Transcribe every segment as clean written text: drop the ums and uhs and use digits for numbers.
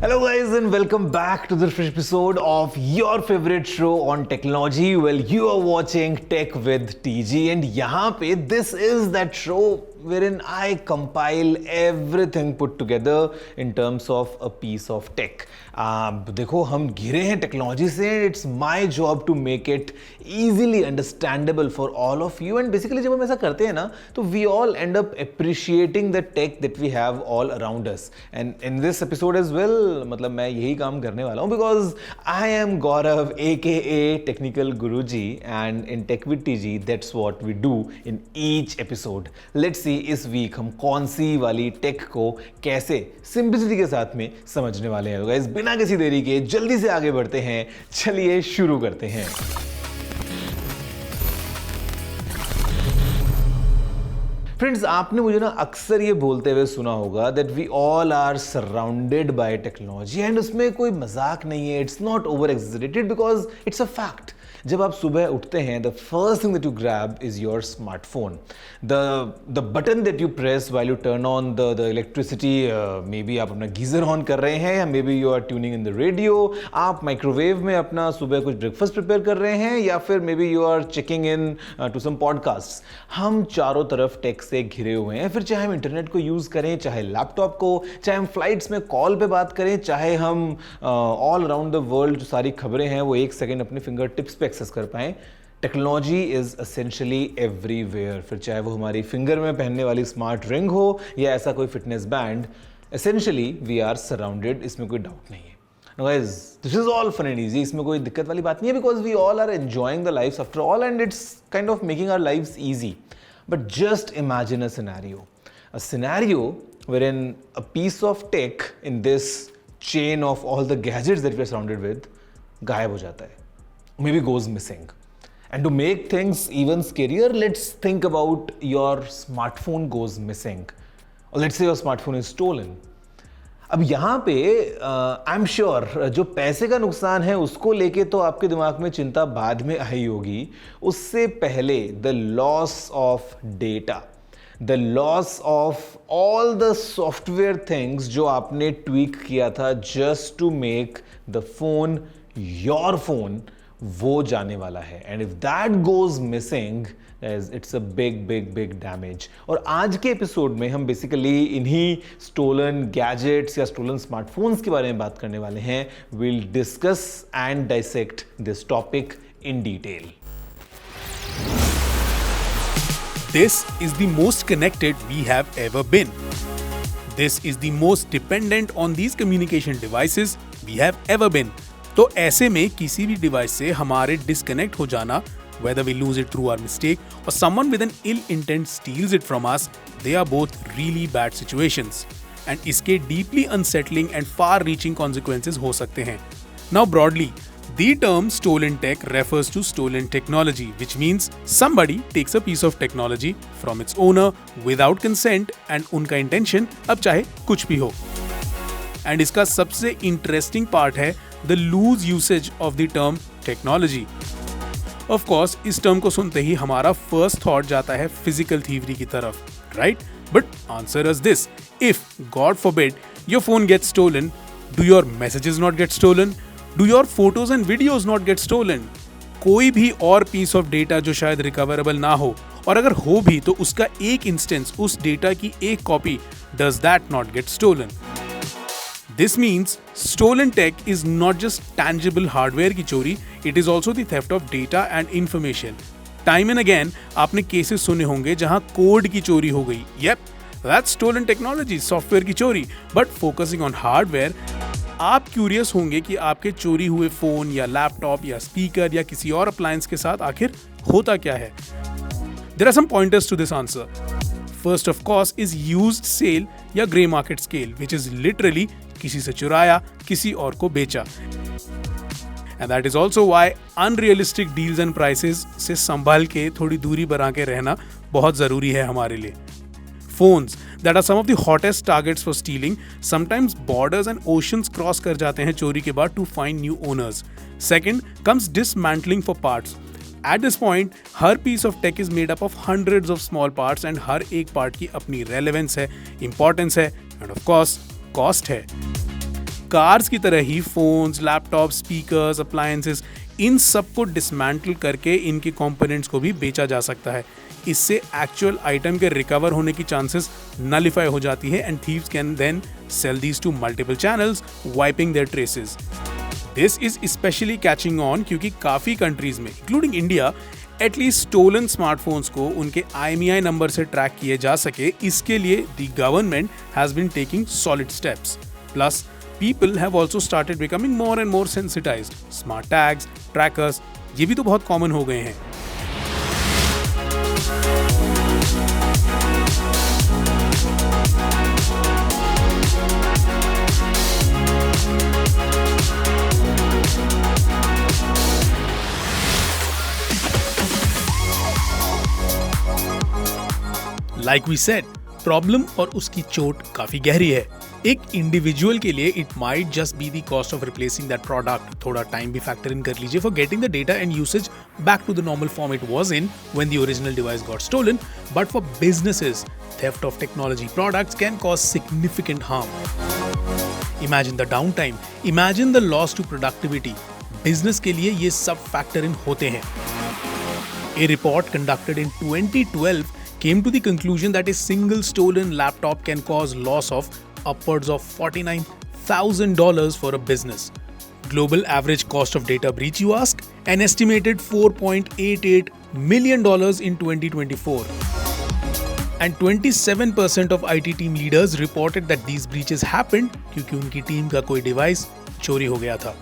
Hello guys and welcome back to the fresh episode of your favorite show on technology. Well, you are watching Tech with TG and यहाँ पे this is that show wherein I compile everything put together in terms of a piece of tech. देखो हम घिरे हैं technology से. It's my job to make it easily understandable for all of you and basically जब हम ऐसा करते हैं ना तो we all end up appreciating the tech that we have all around us. And in this episode as well, मतलब मैं यही काम करने वाला हूँ because I am Gaurav aka Technical Guruji and in Tech with TG that's what we do in each episode. Let's see इस week हम कौन सी वाली टेक को कैसे सिंपलिसिटी के साथ में समझने वाले हैं. गाइस बिना किसी देरी के जल्दी से आगे बढ़ते हैं. चलिए शुरू करते हैं. फ्रेंड्स, आपने मुझे ना अक्सर ये बोलते हुए सुना होगा that we all are surrounded by technology and उसमें कोई मजाक नहीं है. It's not over exaggerated because it's a fact. जब आप सुबह उठते हैं the first thing that you grab is your smartphone. The button that you press while you turn on the electricity. Maybe आप अपना गीजर ऑन कर रहे हैं या maybe you are tuning in the radio. आप microwave में अपना सुबह कुछ ब्रेकफास्ट प्रिपेयर कर रहे हैं या फिर maybe you are checking in to some podcast. हम चारों तरफ टेक से घिरे हुए हैं. फिर चाहे हम इंटरनेट को यूज करें, चाहे लैपटॉप को, चाहे हम फ्लाइट्स में कॉल पे बात करें, चाहे हम ऑल अराउंड द वर्ल्ड जो सारी खबरें हैं वो एक सेकेंड अपने फिंगर टिप्स पे एक्सेस कर पाएं. Technology is essentially everywhere. फिर चाहे वो हमारी फिंगर में पहनने वाली स्मार्ट रिंग हो या ऐसा कोई fitness band, essentially we are surrounded. इसमें कोई डाउट नहीं है. Now guys, this is all fun and easy. इसमें कोई दिक्कत वाली बात नहीं है because we all are enjoying the lives after all and it's kind of making our lives easy. But just imagine a scenario wherein a piece of tech in this chain of all the gadgets that we are surrounded with गायब हो जाता है, maybe goes missing. And to make things even scarier, let's think about your smartphone goes missing. Or let's say your smartphone is stolen. अब यहाँ पे I am sure जो पैसे का नुकसान है उसको लेके तो आपके दिमाग में चिंता बाद में आई होगी. उससे पहले the loss of data, the loss of all the software things जो आपने ट्वीक किया था just to make the phone your phone, वो जाने वाला है. And if that goes missing it's a big damage. और आज के एपिसोड में हम बेसिकली इन्हीं स्टोलन गैजेट्स या स्टोलन स्मार्टफोन्स के बारे में बात करने वाले हैं. Will discuss and dissect this topic in detail. This is the most connected we have ever been. This is the most dependent on these communication devices we have ever been. तो ऐसे में किसी भी डिवाइस से हमारे disconnect हो जाना, whether we lose it through our mistake or someone with an ill intent steals it from us, they are both really bad situations. And इसके deeply unsettling and far-reaching consequences हो सकते हैं. Now broadly, the term stolen tech refers to stolen technology, which means somebody takes a piece of technology from its owner without consent and उनका intention अब चाहे कुछ भी हो. And इसका सबसे interesting part है the loose usage of the term technology. Of course, इस term को सुनते ही हमारा first thought जाता है physical thievery की तरफ, right? But answer us this: if God forbid your phone gets stolen, do your messages not get stolen? Do your photos and videos not get stolen? कोई भी और piece of data जो शायद recoverable ना हो, और अगर हो भी तो उसका एक instance, उस data की एक copy, does that not get stolen? This means stolen tech is not just tangible hardware की चोरी, it is also the theft of data and information. Time and again आपने केसेस सुने होंगे जहां कोड की चोरी हो गई. Yep, that's stolen technology, software की चोरी. But focusing on hardware, आप क्यूरियस होंगे कि आपके चोरी हुए फोन या लैपटॉप या स्पीकर या किसी और अप्लायंस के साथ आखिर होता क्या है. There are some pointers to this answer. First of course is used sale या grey market scale, which is literally किसी से चुराया, किसी और को बेचा. And that is also why unrealistic deals and prices से संभाल के थोड़ी दूरी बना के रहना बहुत जरूरी है हमारे लिए. Phones that are some of the hottest targets for stealing, sometimes borders and oceans cross कर जाते हैं चोरी के बाद to find new owners. Second comes dismantling for parts. At this point, her piece of tech is made up of hundreds of small parts and हर एक part की अपनी relevance है, importance है and of course cost है. Cars की तरह ही phones, laptop, speakers, appliances, इन सब को डिसमेंटल करके इनके कंपोनेंट्स को भी बेचा जा सकता है। इससे एक्चुअल आइटम के रिकवर होने की चांसेस नलिफाई हो जाती है and thieves can then sell these to multiple channels, wiping their traces. This is especially catching on क्योंकि काफी कंट्रीज में including India at least stolen smartphones को उनके IMEI नंबर से ट्रैक किए जा सके, इसके लिए the government has been taking solid steps. Plus people have also started becoming more and more sensitized. Smart tags, trackers, ये भी तो बहुत कॉमन हो गए हैं। Like we said, प्रॉब्लम और उसकी चोट काफी गहरी है। एक इंडिविजुअल के लिए it might just be the cost of replacing that product, थोड़ा टाइम भी फैक्टर इन कर लीजिए for getting the data and usage back to the normal form it was in when the original device got stolen, but for businesses theft of technology products can cause significant harm. Imagine the downtime, imagine the loss to productivity. Business के लिए ये सब factor in होते हैं। A report conducted in 2012 came to the conclusion that a single stolen laptop can cause loss of upwards of $49,000 for a business. Global average cost of data breach, you ask? An estimated $4.88 million in 2024. And 27% of IT team leaders reported that these breaches happened क्योंकि उनकी team का कोई device चोरी हो गया था।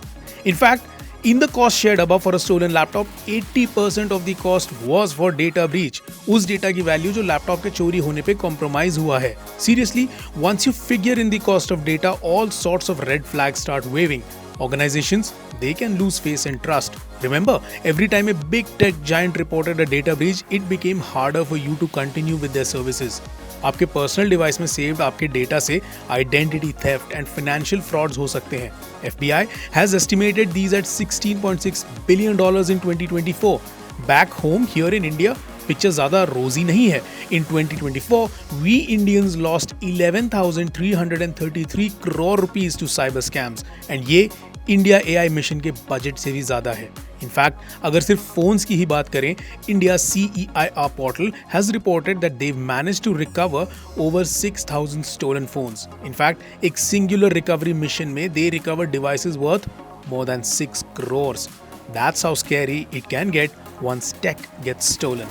In fact, in the cost shared above for a stolen laptop, 80% of the cost was for data breach. उस data की वैल्यू जो लैपटॉप के चोरी होने पे कॉम्प्रोमाइज हुआ है। Seriously, once you figure in the cost of data, all sorts of red flags start waving. Organizations, they can lose faith and trust. Remember, every time a big tech giant reported a data breach, it became harder for you to continue with their services. आपके personal device में saved आपके data से identity theft and financial frauds हो सकते हैं। FBI has estimated these at $16.6 billion in 2024. Back home here in India, picture ज्यादा रोजी नहीं है। In 2024, we Indians lost 11,333 crore rupees to cyber scams, and ये इंडिया AI मिशन के budget से भी ज्यादा है। इनफैक्ट अगर सिर्फ फोन्स की ही बात करें, India CEIR portal has reported that they managed to recover over 6,000 stolen phones. In fact एक सिंगुलर रिकवरी मिशन में they recover devices worth more than 6 crores. That's how scary it can get once tech gets stolen.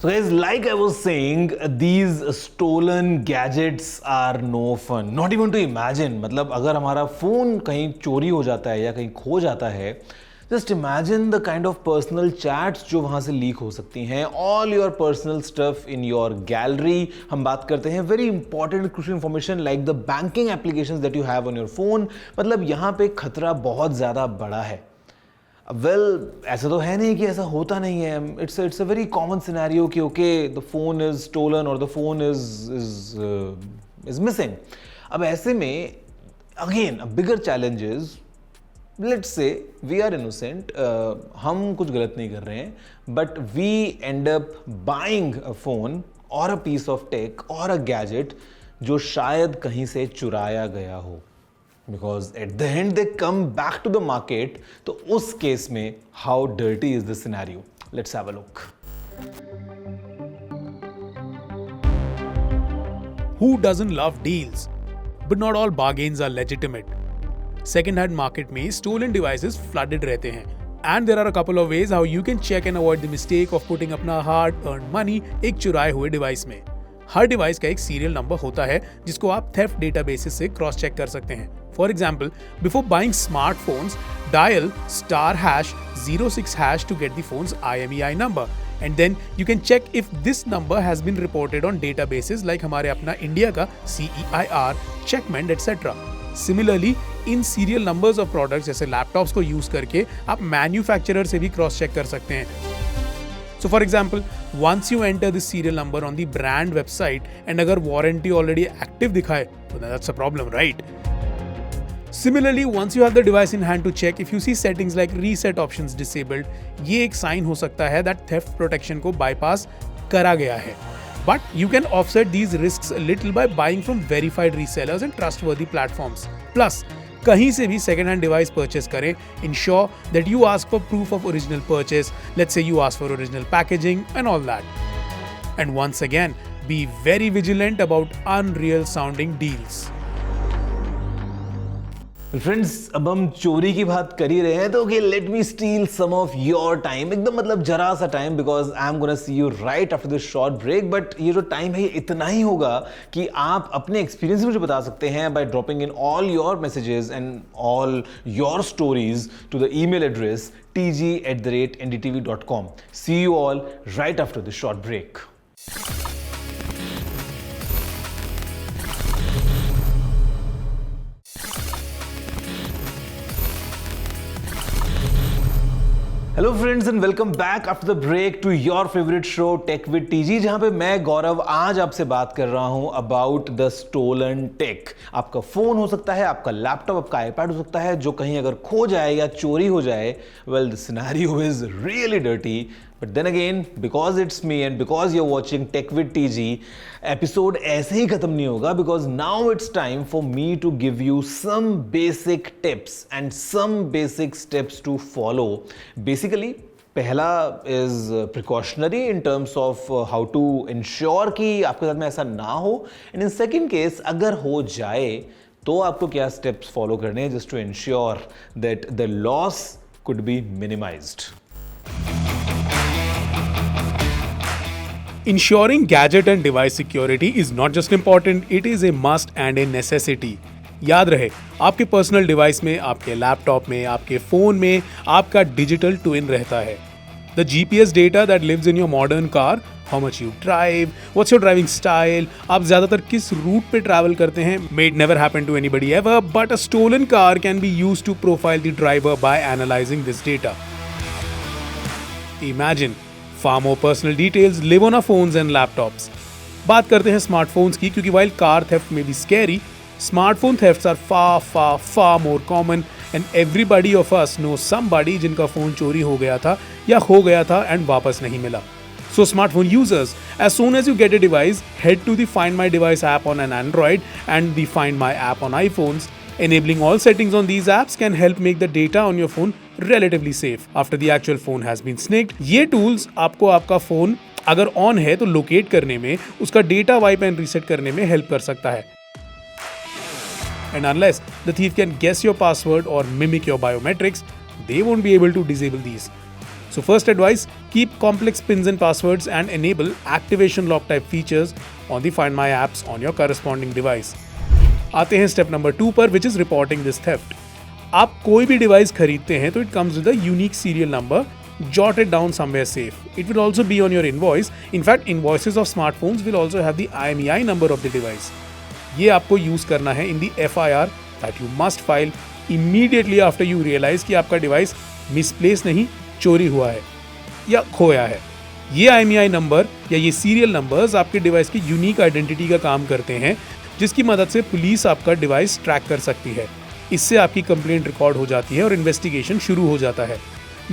So guys, like I was saying, these stolen gadgets are no fun. Not even to imagine. मतलब अगर हमारा phone कहीं चोरी हो जाता है या कहीं खो जाता है, just imagine the kind of personal chats जो वहाँ से लीक हो सकती हैं, all your personal stuff in your gallery. हम बात करते हैं very important crucial information like the banking applications that you have on your phone. मतलब यहाँ पे खतरा बहुत ज़्यादा बड़ा है। वेल ऐसा तो है नहीं कि ऐसा होता नहीं है। It's a very common scenario कि okay the phone is stolen और द फोन इज मिसिंग। अब ऐसे में again a bigger challenge is, let's say we are innocent, हम कुछ गलत नहीं कर रहे हैं, but we end up buying a phone और अ पीस ऑफ टेक और अ गैजेट जो शायद कहीं से चुराया गया हो, because at the end they come back to the market. तो उस केस में how dirty is the scenario? Let's have a look. Who doesn't love deals? But not all bargains are legitimate. Second-hand market में stolen devices flooded रहते हैं. And there are a couple of ways how you can check and avoid the mistake of putting अपना hard-earned money एक चुराए हुए device में. हर device का एक सीरियल नंबर होता है जिसको आप थेफ्ट डेटाबेसेस से क्रॉस चेक कर सकते हैं। For example, before buying smartphones, dial *#06# to get the phone's IMEI number, and then you can check if this number has been reported on databases like हमारे अपना इंडिया का CEIR, Checkmate, etc. Similarly, in serial numbers of products जैसे laptops को use करके आप manufacturer से भी cross check कर सकते हैं। So for example, once you enter the serial number on the brand website and अगर warranty already active दिखाए, तो that's a problem, right? Similarly, once you have the device in hand to check, if you see settings like reset options disabled, ये एक sign हो सकता है that theft protection को bypass करा गया है। But you can offset these risks a little by buying from verified resellers and trustworthy platforms. Plus, कहीं से भी second hand device purchase करें, ensure that you ask for proof of original purchase. Let's say you ask for original packaging and all that. And once again, be very vigilant about unreal sounding deals. Friends, अब हम चोरी की बात कर ही रहे हैं तो okay, let me steal some of your time, एकदम मतलब जरा सा time, because I am gonna see you right after this short break. But ये जो टाइम है ये इतना ही होगा कि आप अपने एक्सपीरियंस मुझे बता सकते हैं by dropping in all your messages and all your stories to the email address tg@ndtv.com. See you all right after this short break. Hello friends and welcome back after the break to your favourite show tech with TG, जहां पे मैं गौरव आज आपसे बात कर रहा हूं about the stolen take. आपका फोन हो सकता है, आपका लैपटॉप, आपका आईपैड हो सकता है, जो कहीं अगर खो जाए या चोरी हो जाए, well the scenario is really dirty. But then again, because it's me and because you're watching Tech with TG, episode ऐसे ही खत्म नहीं होगा, because now it's time for me to give you some basic tips and some basic steps to follow. Basically, पहला is precautionary in terms of how to ensure कि आपके साथ में ऐसा ना हो, and in second case, अगर हो जाए तो आपको क्या steps follow करने हैं just to ensure that the loss could be minimized. Ensuring gadget and device security is not just important, it is a must and a necessity. याद रहे, आपके पर्सनल डिवाइस में, आपके लैपटॉप में, आपके फोन में आपका डिजिटल ट्विन रहता है. The GPS data that lives in your modern car, how much you drive, what's your driving style, आप ज्यादातर किस रूट पे ट्रैवल करते हैं, may it never happen to anybody ever, but a stolen car can be used to profile the driver by analyzing this data. Imagine, far more personal details live on our phones and laptops. बात करते हैं smartphones की, क्योंकि while car theft may be scary, smartphone thefts are far more common and everybody of us knows somebody जिनका phone चोरी हो गया था या खो गया था and वापस नहीं मिला. So smartphone users, as soon as you get a device, head to the Find My Device app on an Android and the Find My app on iPhones. Enabling all settings on these apps can help make the data on your phone relatively safe after the actual phone has been snaked. ये tools आपको आपका phone अगर on है तो locate करने में, उसका data wipe and reset करने में हेल्प कर सकता है. And unless the thief can guess your password or mimic your biometrics, they won't be able to disable these. So first advice, keep complex pins and passwords and enable activation lock type features on the Find My apps on your corresponding device. आते हैं step number 2 पर, which is reporting this theft. आप कोई भी device खरीदते हैं तो it comes with a unique serial number, jotted down somewhere safe. It will also be on your invoice. In fact, invoices of smartphones will also have the IMEI number of the device. ये आपको use करना है in the FIR that you must file immediately after you realize कि आपका device misplace नहीं, चोरी हुआ है या खोया है. ये IMEI नंबर या ये सीरियल नंबर्स आपके डिवाइस की यूनिक आइडेंटिटी का काम करते हैं, जिसकी मदद से पुलिस आपका डिवाइस ट्रैक कर सकती है. इससे आपकी कंप्लेंट रिकॉर्ड हो जाती है और इन्वेस्टिगेशन शुरू हो जाता है.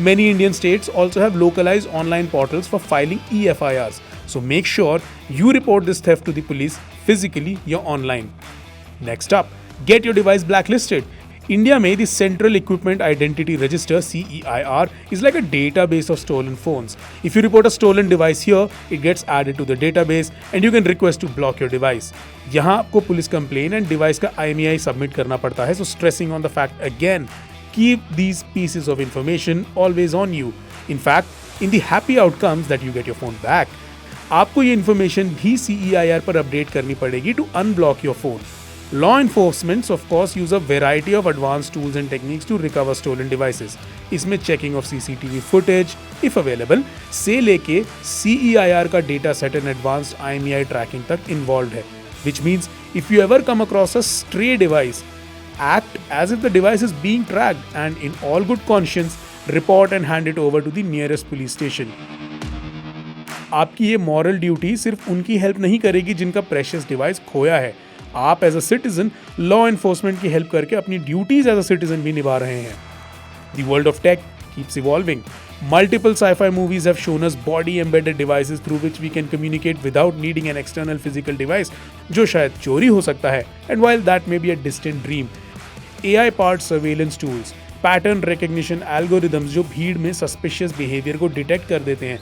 Many Indian states also have localized online portals for filing e-FIRs. So make sure you report this theft to the police physically or online. Next up, get your device blacklisted. India में the Central Equipment Identity Register (CEIR) is like a database of stolen phones. If you report a stolen device here, it gets added to the database and you can request to block your device. यहाँ आपको police complain and device का IMEI submit करना पड़ता है. So stressing on the fact again, keep these pieces of information always on you. In fact, in the happy outcomes that you get your phone back, आपको ये information भी CEIR पर update करनी पड़ेगी to unblock your phone. Law enforcements of course use a variety of advanced tools and techniques to recover stolen devices. इसमें checking of CCTV footage, if available, से लेके CEIR का data set and advanced IMEI tracking तक involved है. Which means if you ever come across a stray device, act as if the device is being tracked and in all good conscience, report and hand it over to the nearest police station. आपकी ये moral duty सिर्फ उनकी help नहीं करेगी जिनका precious device खोया है. आप as a citizen law enforcement की हेल्प करके अपनी ड्यूटीज एज अ सिटीजन भी निभा रहे हैं. The world of tech keeps evolving. Multiple sci-fi movies have shown us body-embedded devices through which we can communicate without needing an external physical device, जो शायद चोरी हो सकता है. And while that may be a distant dream, AI-powered surveillance tools, pattern recognition algorithms जो भीड़ में suspicious behaviour को डिटेक्ट कर देते हैं,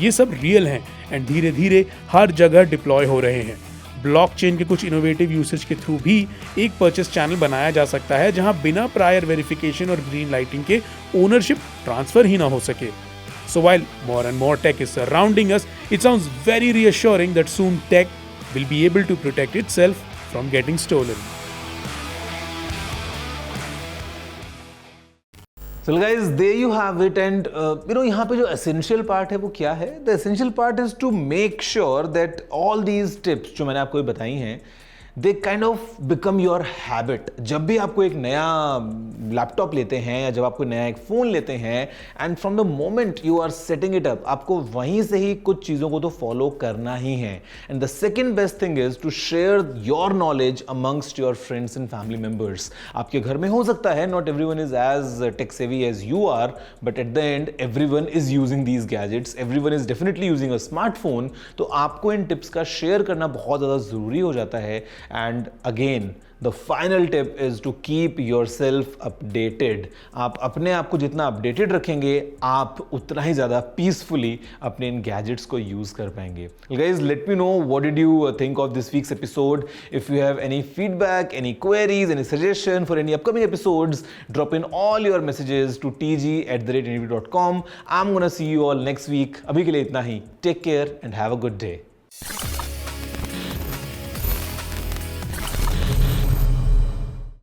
ये सब रियल हैं एंड धीरे धीरे हर जगह डिप्लॉय हो रहे हैं. ब्लॉकचेन के कुछ इनोवेटिव यूसेज के थ्रू भी एक परचेस चैनल बनाया जा सकता है जहां बिना प्रायर वेरिफिकेशन और ग्रीन लाइटिंग के ओनरशिप ट्रांसफर ही ना हो सके. So while more and more tech is surrounding us, it sounds very reassuring that soon tech will be able to protect itself from getting stolen. So guys, there you have it, and यहाँ पे जो essential part है वो क्या है? The essential part is to make sure that all these tips जो मैंने आपको बताई हैं, they kind of become your habit. जब भी आपको एक नया लैपटॉप लेते हैं या जब आपको नया एक फ़ोन लेते हैं, and from the moment you are setting it up, आपको वहीं से ही कुछ चीज़ों को तो फॉलो करना ही है. And the second best thing is to share your knowledge amongst your friends and family members. आपके घर में हो सकता है not everyone is as tech savvy as you are, but at the end everyone is using these gadgets. Everyone is definitely using a smartphone. तो आपको इन tips का share करना बहुत ज़्यादा ज़रूरी हो जाता है. And again, the final tip is to keep yourself updated. आप अपने आप को जितना अपडेटेड रखेंगे, आप उतना ही ज़्यादा पीसफुली अपने इन गैजेट्स को यूज़ कर पाएंगे. Guys, let me know what did you think of this week's episode. If you have any feedback, any queries, any suggestion for any upcoming episodes, drop in all your messages to tg@thenavy.com. I'm gonna see you all next week. अभी के लिए इतना ही. Take care and have a good day.